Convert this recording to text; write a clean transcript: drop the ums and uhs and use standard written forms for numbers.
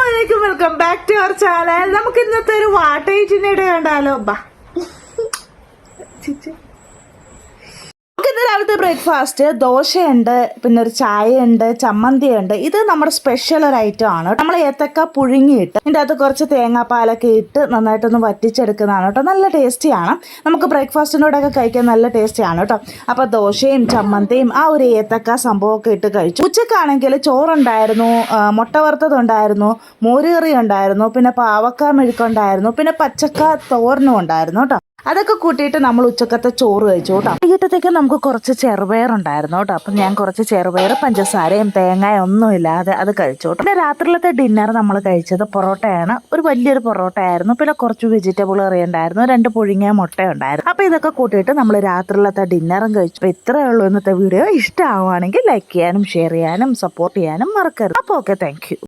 അസ്സലാമലൈക്കും, welcome back to our channel. നമുക്ക് ഇന്നത്തെ ഒരു വാട്ടേജിനിടെ കണ്ടാലോ? ഇന്ന് രാവിലത്തെ ബ്രേക്ക്ഫാസ്റ്റ് ദോശയുണ്ട്, പിന്നെ ഒരു ചായയുണ്ട്, ചമ്മന്തിയുണ്ട്. ഇത് നമ്മുടെ സ്പെഷ്യൽ ഒരു ഐറ്റം ആണ്. നമ്മൾ ഏത്തക്ക പുഴുങ്ങിയിട്ട് ഇതിൻ്റെ അകത്ത് കുറച്ച് തേങ്ങാപ്പാലൊക്കെ ഇട്ട് നന്നായിട്ടൊന്ന് വറ്റിച്ചെടുക്കുന്നതാണ് കേട്ടോ. നല്ല ടേസ്റ്റിയാണ്. നമുക്ക് ബ്രേക്ക്ഫാസ്റ്റിനോടൊക്കെ കഴിക്കാൻ നല്ല ടേസ്റ്റിയാണ് കേട്ടോ. അപ്പോൾ ദോശയും ചമ്മന്തിയും ആ ഒരു ഏത്തക്ക സംഭവമൊക്കെ ഇട്ട് കഴിച്ചു. ഉച്ചക്കാണെങ്കിൽ ചോറുണ്ടായിരുന്നു, മുട്ട വറുത്തതുണ്ടായിരുന്നു, മോരുകറി ഉണ്ടായിരുന്നു, പിന്നെ പാവക്ക മെഴുക്കുണ്ടായിരുന്നു, പിന്നെ പച്ചക്ക തോരനും ഉണ്ടായിരുന്നു കേട്ടോ. അതൊക്കെ കൂട്ടിയിട്ട് നമ്മൾ ഉച്ചക്കത്തെ ചോറ് കഴിച്ചു കേട്ടോ. വൈകിട്ടത്തേക്ക് നമുക്ക് കുറച്ച് ചെറുപയറുണ്ടായിരുന്നു കേട്ടോ. അപ്പം ഞാൻ കുറച്ച് ചെറുപയർ പഞ്ചസാരയും തേങ്ങയും ഒന്നും ഇല്ലാതെ അത് കഴിച്ചു കേട്ടോ. പിന്നെ രാത്രിയിലത്തെ ഡിന്നർ നമ്മൾ കഴിച്ചത് പൊറോട്ടയാണ്. ഒരു വലിയൊരു പൊറോട്ട ആയിരുന്നു. പിന്നെ കുറച്ച് വെജിറ്റബിൾ കറി ഉണ്ടായിരുന്നു, 2 പുഴുങ്ങിയ മുട്ട ഉണ്ടായിരുന്നു. അപ്പോൾ ഇതൊക്കെ കൂട്ടിയിട്ട് നമ്മൾ രാത്രിയിലത്തെ ഡിന്നറും കഴിച്ചു. അപ്പോൾ ഇത്രയേ ഉള്ളൂ ഇന്നത്തെ വീഡിയോ. ഇഷ്ടമാവുകയാണെങ്കിൽ ലൈക്ക് ചെയ്യാനും ഷെയർ ചെയ്യാനും സപ്പോർട്ട് ചെയ്യാനും മറക്കരുത്. അപ്പോൾ ഓക്കെ, താങ്ക് യു.